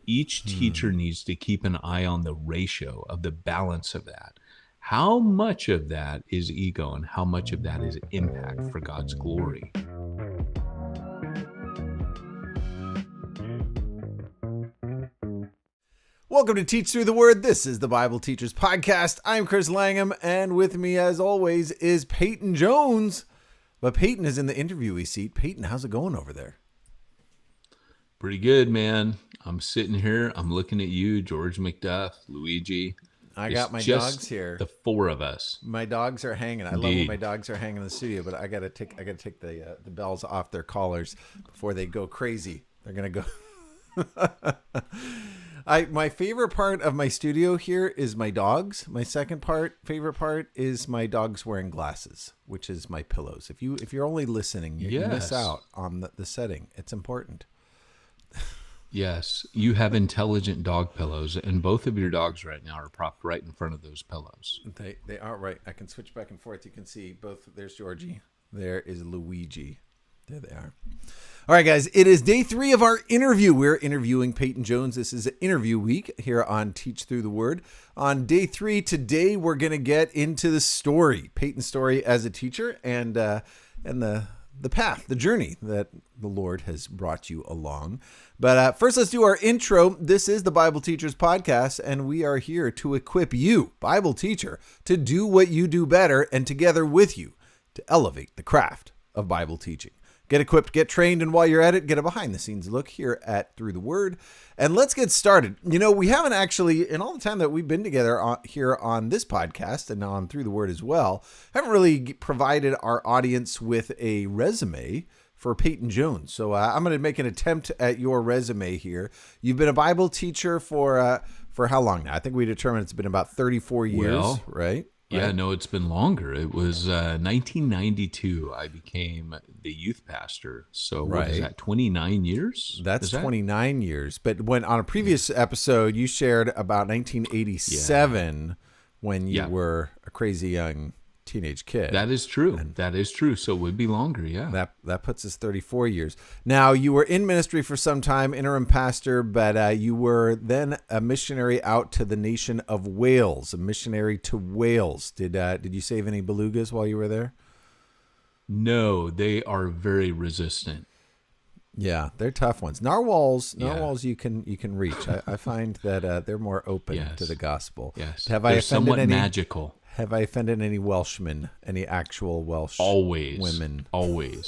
each teacher needs to keep an eye on the ratio of the balance of that. How much of that is ego and how much of that is impact for God's glory? Welcome to Teach Through the Word. This is the Bible Teachers Podcast. I'm Chris Langham, and with me, as always, is Peyton Jones. But Peyton is in the interviewee seat. Peyton, how's it going over there? Pretty good, man. I'm sitting here. I'm looking at you, George McDuff, Luigi. I got my dogs here. The four of us. My dogs are hanging. I love when my dogs are hanging in the studio, but I gotta take the bells off their collars before they go crazy. They're gonna go. My favorite part of my studio here is my dogs. My second favorite part is my dogs wearing glasses, which is my pillows. If you're only listening, you miss out on the setting. It's important. Yes, you have intelligent dog pillows, and both of your dogs right now are propped right in front of those pillows. They are right. I can switch back and forth. You can see both. There's Georgie. There is Luigi. There they are. All right, guys, it is day 3 of our interview. We're interviewing Peyton Jones. This is an interview week here on Teach Through the Word. On day 3 today, we're going to get into the story, Peyton's story as a teacher, and the path, the journey that the Lord has brought you along. But first, let's do our intro. This is the Bible Teachers Podcast, and we are here to equip you, Bible teacher, to do what you do better, and together with you to elevate the craft of Bible teaching. Get equipped, get trained, and while you're at it, get a behind-the-scenes look here at Through the Word. And let's get started. You know, we haven't actually, in all the time that we've been together here on this podcast and on Through the Word as well, haven't really provided our audience with a resume for Peyton Jones. So I'm going to make an attempt at your resume here. You've been a Bible teacher for how long now? I think we determined it's been about 34 years, right? Yeah, no, it's been longer. It was 1992 I became the youth pastor. So what is that, 29 years? That's 29 years. But when on a previous episode, you shared about 1987 when you were a crazy young teenage kid. That is true. That is true. So it would be longer, yeah. That puts us 34 years. Now, you were in ministry for some time, interim pastor, but you were then a missionary out to the nation of Wales, a missionary to Wales. Did you save any belugas while you were there? No, they are very resistant. Yeah, they're tough ones. Narwhals you can reach. I find that they're more open to the gospel. Yes, they're somewhat magical. Have I offended any Welshmen, any actual Welsh women? Always.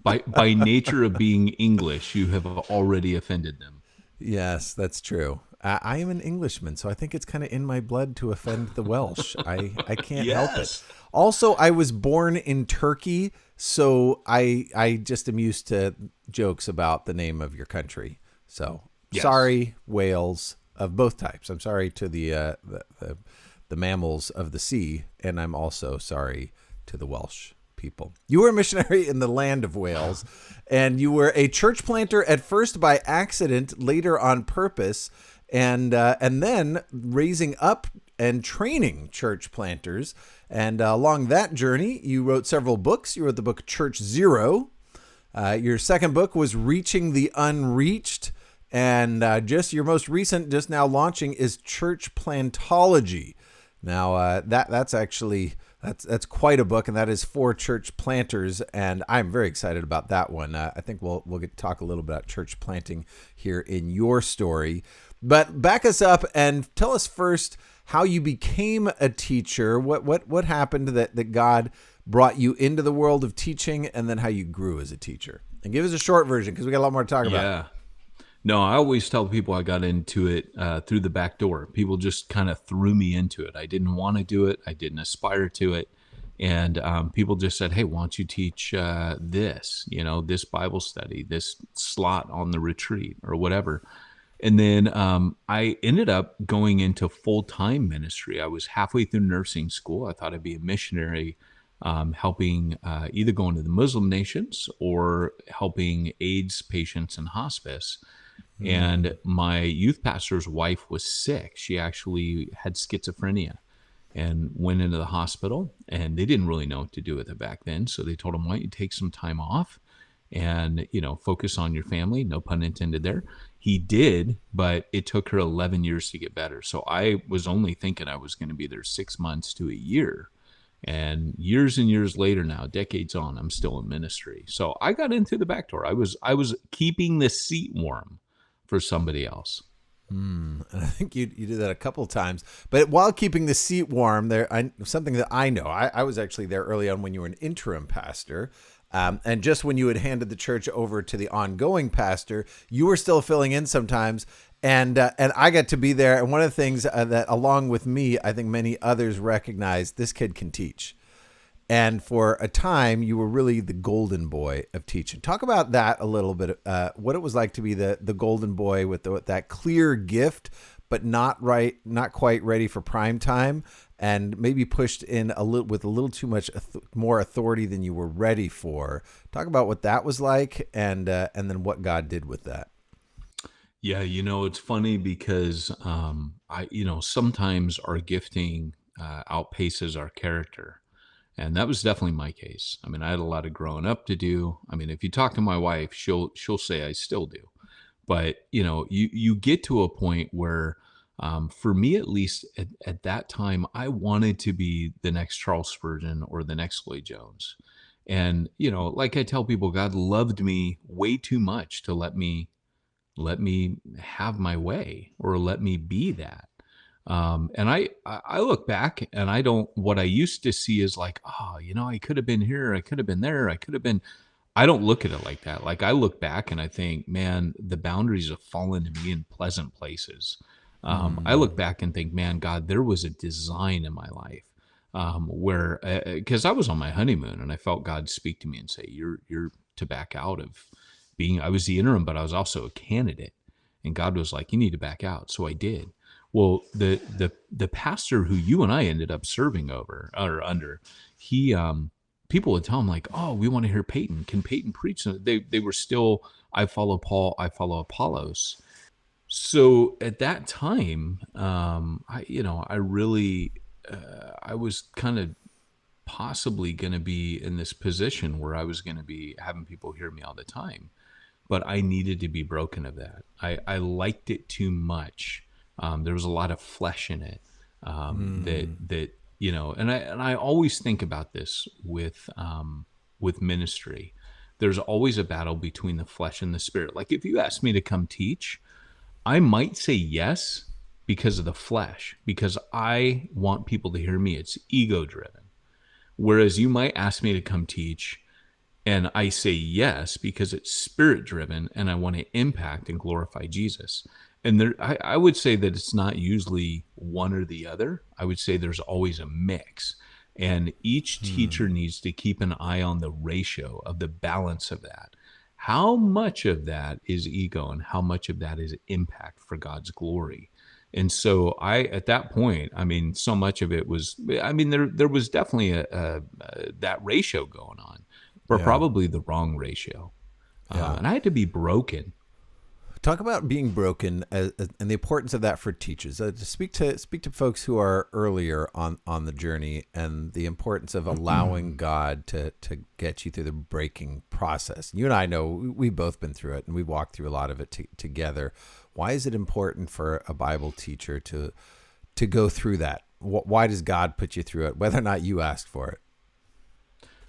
By nature of being English, you have already offended them. Yes, that's true. I am an Englishman, so I think it's kind of in my blood to offend the Welsh. I can't help it. Also, I was born in Turkey, so I just am used to jokes about the name of your country. So sorry, Wales of both types. I'm sorry to the mammals of the sea, and I'm also sorry to the Welsh people. You were a missionary in the land of Wales, and you were a church planter at first by accident, later on purpose, and then raising up and training church planters. And along that journey, you wrote several books. You wrote the book Church Zero. Your second book was Reaching the Unreached. And just your most recent, just now launching, is Church Plantology. Now, that's quite a book, and that is for church planters, and I'm very excited about that one. I think we'll get to talk a little bit about church planting here in your story. But back us up and tell us first how you became a teacher. What happened that God brought you into the world of teaching, and then how you grew as a teacher. And give us a short version, because we got a lot more to talk about. Yeah. No, I always tell people I got into it through the back door. People just kind of threw me into it. I didn't want to do it. I didn't aspire to it. And people just said, hey, why don't you teach this Bible study, this slot on the retreat or whatever. And then I ended up going into full-time ministry. I was halfway through nursing school. I thought I'd be a missionary, helping either going to the Muslim nations or helping AIDS patients in hospice. And my youth pastor's wife was sick. She actually had schizophrenia and went into the hospital, and they didn't really know what to do with it back then. So they told him, why don't you take some time off and, focus on your family, no pun intended there. he did, but it took her 11 years to get better. So I was only thinking I was going to be there 6 months to a year. And years later now, decades on, I'm still in ministry. So I got in through the back door. I was keeping the seat warm for somebody else. And I think you did that a couple of times. But while keeping the seat warm, something that I know, I was actually there early on when you were an interim pastor. And just when you had handed the church over to the ongoing pastor, you were still filling in sometimes. And I got to be there. And one of the things that, along with me, I think many others recognized, this kid can teach. And for a time, you were really the golden boy of teaching. Talk about that a little bit, what it was like to be the golden boy with that clear gift, but not quite ready for prime time, and maybe pushed in with a little too much more authority than you were ready for. Talk about what that was like, and then what God did with that. Yeah, it's funny because sometimes our gifting outpaces our character. And that was definitely my case. I mean, I had a lot of growing up to do. I mean, if you talk to my wife, she'll say I still do. But you get to a point where, for me at least, at that time, I wanted to be the next Charles Spurgeon or the next Lloyd-Jones. And like I tell people, God loved me way too much to let me have my way or let me be that. And I look back and what I used to see is like, oh, I could have been here. I could have been there. I could have been, I don't look at it like that. Like I look back and I think, man, the boundaries have fallen to me in pleasant places. I look back and think, man, God, there was a design in my life, where, cause I was on my honeymoon and I felt God speak to me and say, you're to back out of I was the interim, but I was also a candidate, and God was like, you need to back out. So I did. Well, the pastor who you and I ended up serving over or under, he people would tell him like, "Oh, we want to hear Peyton. Can Peyton preach?" And they were still, I follow Paul, I follow Apollos. So at that time, I really, I was kind of possibly going to be in this position where I was going to be having people hear me all the time, but I needed to be broken of that. I liked it too much. There was a lot of flesh in it, and I always think about this with ministry. There's always a battle between the flesh and the spirit. Like if you asked me to come teach, I might say yes because of the flesh, because I want people to hear me. It's ego driven. Whereas you might ask me to come teach and I say yes because it's spirit driven and I want to impact and glorify Jesus. And I would say that it's not usually one or the other. I would say there's always a mix. And each teacher needs to keep an eye on the ratio of the balance of that. How much of that is ego and how much of that is impact for God's glory? And so at that point, I mean, so much of it was, I mean, there was definitely that ratio going on, but Yeah. probably the wrong ratio. Yeah. And I had to be broken. Talk about being broken and the importance of that for teachers. To speak to folks who are earlier on the journey and the importance of allowing God to get you through the breaking process. You and I know we've both been through it and we walked through a lot of it together. Why is it important for a Bible teacher to go through that? Why does God put you through it, whether or not you asked for it?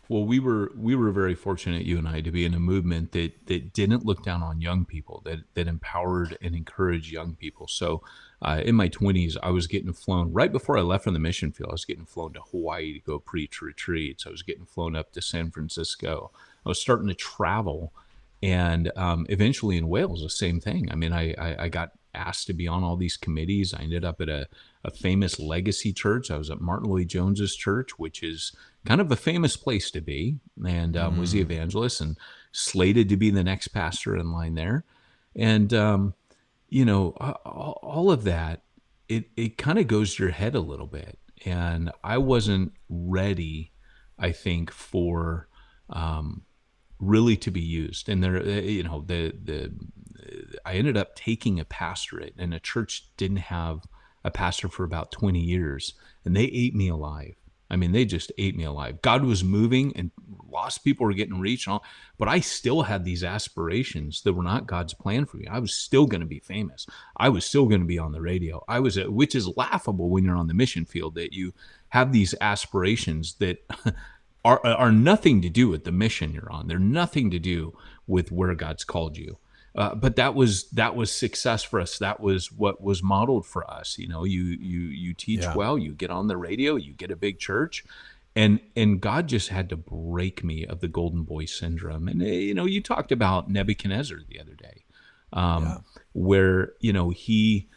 Well, we were very fortunate, you and I, to be in a movement that didn't look down on young people, that empowered and encouraged young people. So in my 20s, I was getting flown, right before I left from the mission field, I was getting flown to Hawaii to go preach retreats. I was getting flown up to San Francisco. I was starting to travel. And eventually in Wales, the same thing. I mean, I got asked to be on all these committees. I ended up at a famous legacy church. I was at Martin Lloyd-Jones's church, which is kind of a famous place to be, and was the evangelist and slated to be the next pastor in line there. And, all of that, it kind of goes to your head a little bit. And I wasn't ready, I think, for really to be used. And there, I ended up taking a pastorate, and a church didn't have a pastor for about 20 years, and they ate me alive. I mean, they just ate me alive. God was moving and lost people were getting reached, and all, but I still had these aspirations that were not God's plan for me. I was still going to be famous. I was still going to be on the radio. Which is laughable when you're on the mission field, that you have these aspirations that are nothing to do with the mission you're on. They're nothing to do with where God's called you. But that was success for us. That was what was modeled for us. You teach Yeah. well, you get on the radio, you get a big church, and God just had to break me of the golden boy syndrome. And you talked about Nebuchadnezzar the other day, Yeah. where he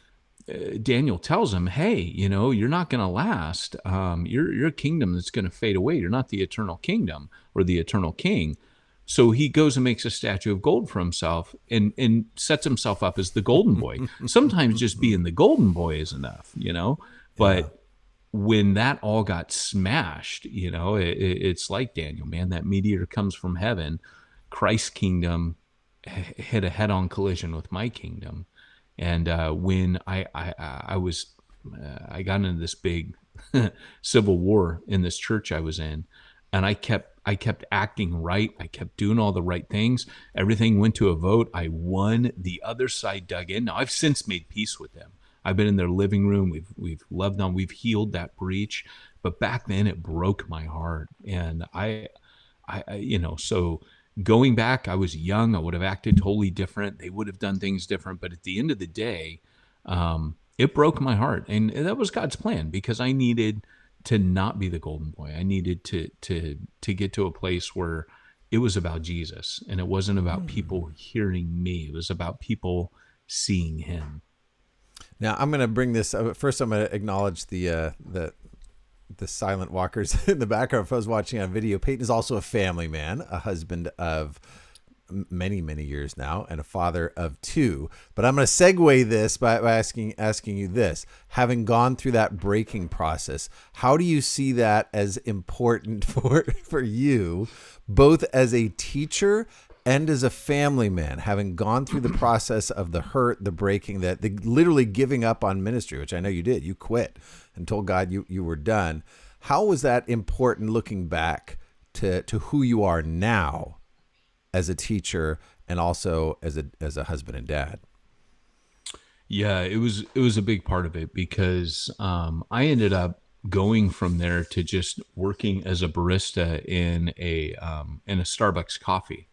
Daniel tells him, hey, you're not going to last. You're a kingdom that's going to fade away. You're not the eternal kingdom or the eternal king. So he goes and makes a statue of gold for himself and sets himself up as the golden boy. Sometimes just being the golden boy is enough, But when that all got smashed, it's like Daniel, man, that meteor comes from heaven. Christ's kingdom hit a head-on collision with my kingdom. And when I got into this big civil war in this church I was in, and I kept acting right. I kept doing all the right things. Everything went to a vote. I won. The other side dug in. Now I've since made peace with them. I've been in their living room. We've loved them. We've healed that breach. But back then it broke my heart. And so going back, I was young. I would have acted totally different. They would have done things different. But at the end of the day, it broke my heart. And that was God's plan, because I needed to not be the golden boy. I needed to get to a place where it was about Jesus, and it wasn't about people hearing me. It was about people seeing him. Now I'm going to bring this. First, I'm going to acknowledge the silent walkers in the background. If I was watching on video, Peyton is also a family man, a husband of many, many years now, and a father of two. But I'm going to segue this by asking you this: having gone through that breaking process, how do you see that as important for you, both as a teacher and as a family man, having gone through the process of the hurt, the breaking, the literally giving up on ministry, which I know you did. You quit and told God you were done. How was that important, looking back to who you are now as a teacher and also as a husband and dad? Yeah, it was a big part of it, because I ended up going from there to just working as a barista in a Starbucks coffee.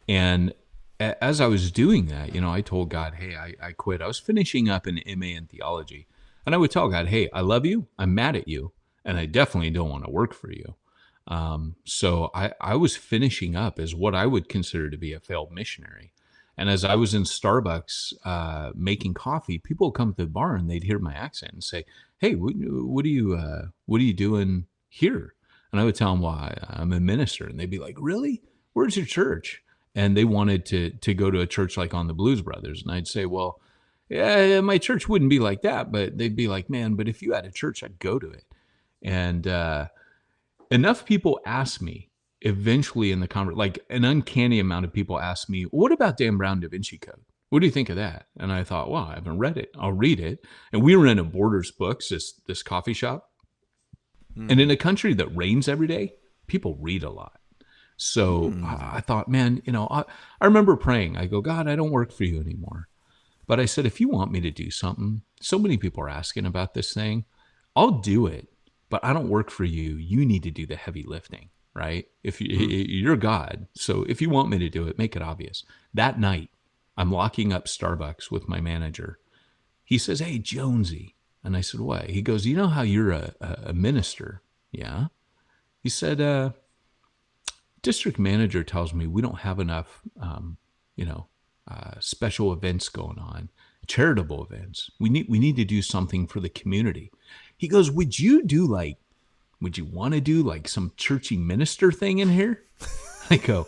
And as I was doing that, I told God, hey, I quit. I was finishing up an MA in theology. And I would tell God, hey, I love you. I'm mad at you. And I definitely don't want to work for you. So I was finishing up as what I would consider to be a failed missionary. And as I was in Starbucks making coffee, people would come to the bar and they'd hear my accent and say, hey, what are you doing here? And I would tell them, well, I'm a minister. And they'd be like, really? Where's your church? And they wanted to go to a church like on the Blues Brothers. And I'd say, well, yeah, my church wouldn't be like that. But they'd be like, man, but if you had a church, I'd go to it. And enough people ask me eventually in the conversation, like an uncanny amount of people ask me, what about Dan Brown Da Vinci Code? What do you think of that? And I thought, well, I haven't read it. I'll read it. And we were in a Borders Books, this coffee shop. And in a country that rains every day, people read a lot. So I thought, man, I remember praying. I go, God, I don't work for you anymore. But I said, if you want me to do something, so many people are asking about this thing, I'll do it. But I don't work for you. You need to do the heavy lifting, right? If you're God. So if you want me to do it, make it obvious. That night, I'm locking up Starbucks with my manager. He says, hey, Jonesy. And I said, what? He goes, you know how you're a minister? Yeah. He said, district manager tells me we don't have enough, special events going on, charitable events. We need to do something for the community. He goes, would you want to do like some churchy minister thing in here? I go,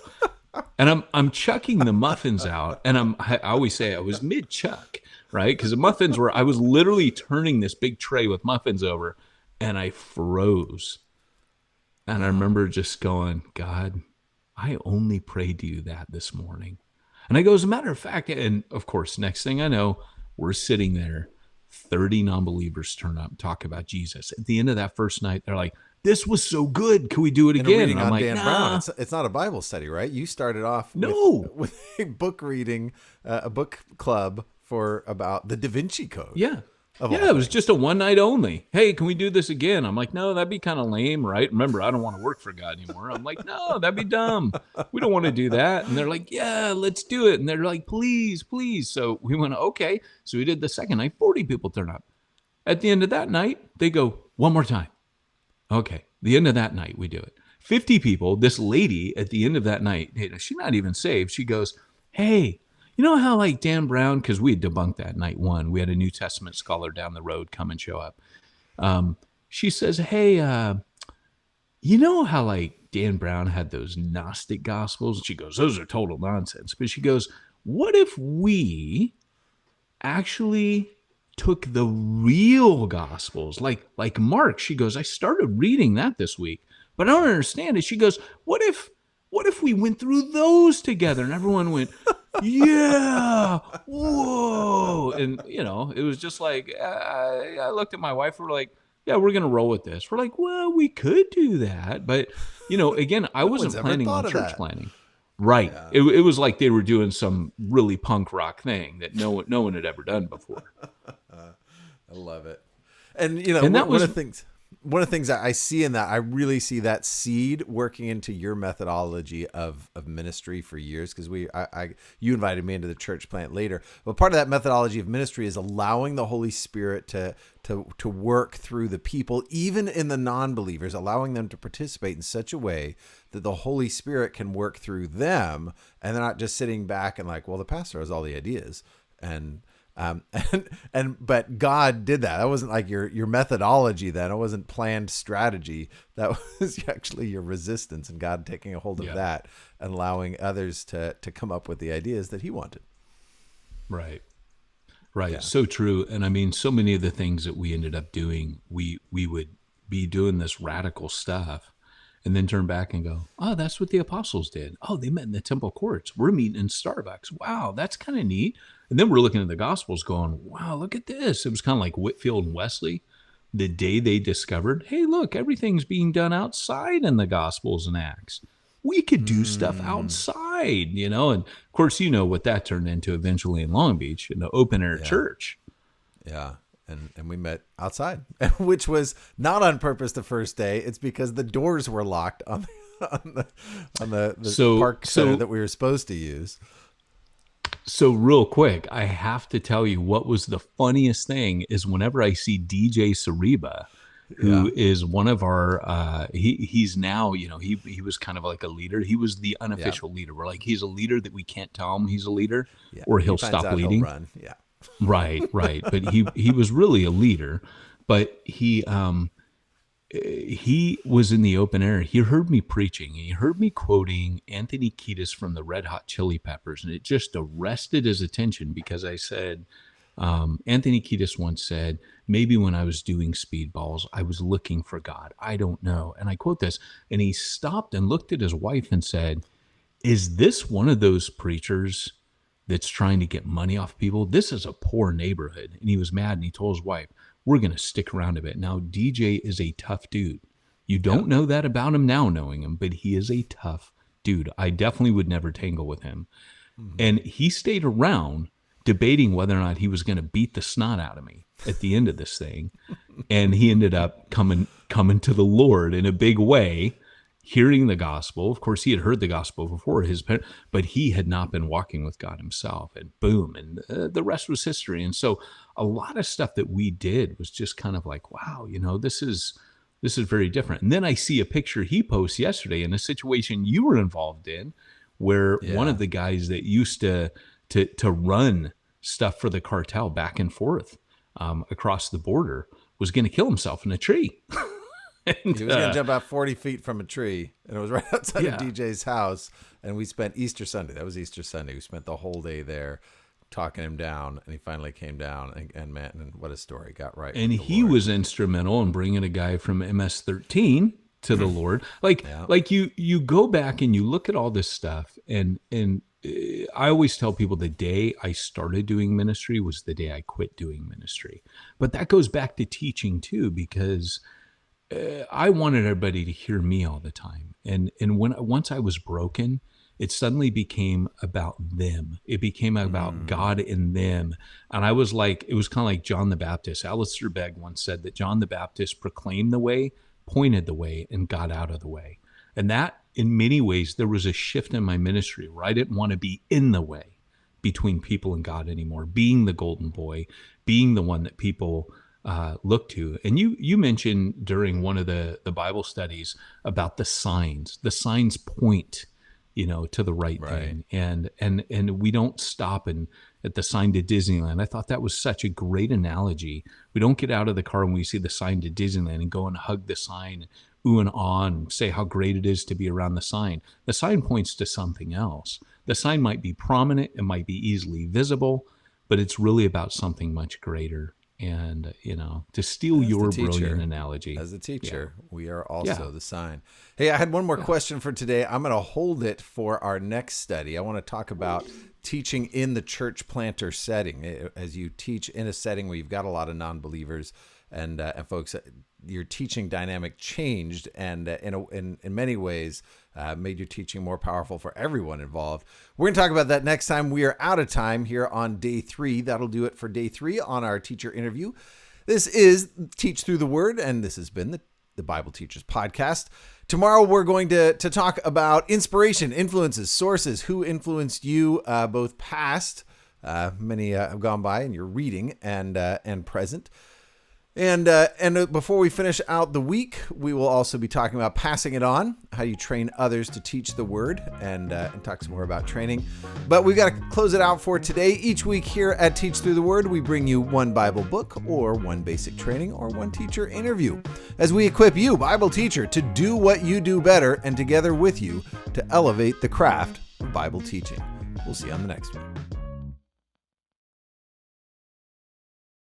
and I'm chucking the muffins out, and I always say I was mid chuck, right? Because the muffins I was literally turning this big tray with muffins over, and I froze. And I remember just going, God, I only prayed to you that this morning. And I go, as a matter of fact, and of course, next thing I know, we're sitting there, 30 non-believers turn up, talk about Jesus. At the end of that first night, they're like, this was so good. Can we do it In a again? reading And I'm on like, Dan Brown, nah, it's not a Bible study, right? You started off no. with a book reading, a book club for about the Da Vinci Code. Yeah. Of all Yeah, it was things. just a one night only. Hey, can we do this again? I'm like, no, that'd be kind of lame, right? Remember, I don't want to work for God anymore. I'm like, no, that'd be dumb. We don't want to do that. And they're like, yeah, let's do it. And they're like, please, please. So we went, okay. So we did the second night. 40 people turn up. At the end of that night, they go, one more time. Okay. The end of that night, we do it. 50 people. This lady at the end of that night, she's not even saved. She goes, hey, you know how like Dan Brown, because we had debunked that night one. We had a New Testament scholar down the road come and show up. She says, hey, you know how like Dan Brown had those Gnostic gospels? She goes, those are total nonsense. But she goes, what if we actually took the real gospels, like Mark? She goes, I started reading that this week, but I don't understand it. She goes, what if we went through those together? And everyone went, yeah, whoa. And, it was just like, I looked at my wife, we're like, yeah, we're going to roll with this. We're like, well, we could do that. But, again, I wasn't planning on church planning. Right. Yeah. It was like they were doing some really punk rock thing that no one had ever done before. I love it. And, And that one was of the things that I see in that, I really see that seed working into your methodology of ministry for years. Because you invited me into the church plant later, but part of that methodology of ministry is allowing the Holy Spirit to work through the people, even in the non-believers, allowing them to participate in such a way that the Holy Spirit can work through them, and they're not just sitting back and like, well, the pastor has all the ideas, but God did that. That wasn't like your methodology then. It wasn't planned strategy. That was actually your resistance, and God taking a hold of that and allowing others to come up with the ideas that he wanted. Right. Right. Yeah. So true. And I mean, so many of the things that we ended up doing, we would be doing this radical stuff and then turn back and go, oh, that's what the apostles did. Oh, they met in the temple courts. We're meeting in Starbucks. Wow, that's kind of neat. And then we're looking at the Gospels going, wow, look at this. It was kind of like Whitefield and Wesley, the day they discovered, hey, look, everything's being done outside in the Gospels and Acts. We could do stuff outside, and of course, what that turned into eventually in Long Beach, in the open air church. Yeah. And we met outside, which was not on purpose the first day. It's because the doors were locked on the park center that we were supposed to use. So real quick, I have to tell you what was the funniest thing is whenever I see DJ Sariba, who is one of our, he's now, he was kind of like a leader. He was the unofficial leader. We're like, he's a leader that we can't tell him he's a leader or he'll stop leading. He'll run. Yeah. Right. But he was really a leader, but he was in the open air. He heard me preaching and he heard me quoting Anthony Kiedis from the Red Hot Chili Peppers. And it just arrested his attention because I said, Anthony Kiedis once said, maybe when I was doing Speedballs, I was looking for God. I don't know. And I quote this, and he stopped and looked at his wife and said, is this one of those preachers that's trying to get money off people? This is a poor neighborhood. And he was mad and he told his wife, we're going to stick around a bit. Now, DJ is a tough dude. You don't know that about him now knowing him, but he is a tough dude. I definitely would never tangle with him. Mm-hmm. And he stayed around debating whether or not he was going to beat the snot out of me at the end of this thing. And he ended up coming to the Lord in a big way, hearing the gospel. Of course, he had heard the gospel before but he had not been walking with God himself, and boom. And the rest was history. And so a lot of stuff that we did was just kind of like, wow, this is very different. And then I see a picture he posts yesterday in a situation you were involved in where one of the guys that used to run stuff for the cartel back and forth across the border was going to kill himself in a tree. And, he was going to jump out 40 feet from a tree, and it was right outside of DJ's house. And we spent Easter Sunday. That was Easter Sunday. We spent the whole day there talking him down, and he finally came down. And man, and what a story! Got right. And he was instrumental in bringing a guy from MS-13 to the Lord. Like you go back and you look at all this stuff, and I always tell people the day I started doing ministry was the day I quit doing ministry. But that goes back to teaching too, because I wanted everybody to hear me all the time. And once I was broken, it suddenly became about them. It became about God in them. And I was like, it was kind of like John the Baptist. Alistair Begg once said that John the Baptist proclaimed the way, pointed the way, and got out of the way. And that, in many ways, there was a shift in my ministry where I didn't want to be in the way between people and God anymore, being the golden boy, being the one that people look to. And you mentioned during one of the Bible studies about the signs. The signs point, to the right thing, and we don't stop at the sign to Disneyland. I thought that was such a great analogy. We don't get out of the car when we see the sign to Disneyland and go and hug the sign, ooh and ah, and say how great it is to be around the sign. The sign points to something else. The sign might be prominent, it might be easily visible, but it's really about something much greater. And, to steal your brilliant analogy. As a teacher, we are also the sign. Hey, I had one more question for today. I'm going to hold it for our next study. I want to talk about teaching in the church planter setting. As you teach in a setting where you've got a lot of non-believers and folks, your teaching dynamic changed and in many ways made your teaching more powerful for everyone involved. We're going to talk about that next time. We are out of time here on day 3. That'll do it for day 3 on our teacher interview. This is Teach Through the Word, and this has been the Bible Teachers Podcast. Tomorrow we're going to talk about inspiration, influences, sources, who influenced you, both past, many have gone by in your reading, and present. And before we finish out the week, we will also be talking about passing it on, how you train others to teach the word, and talk some more about training. But we've got to close it out for today. Each week here at Teach Through the Word, we bring you one Bible book or one basic training or one teacher interview as we equip you, Bible teacher, to do what you do better and together with you to elevate the craft of Bible teaching. We'll see you on the next one.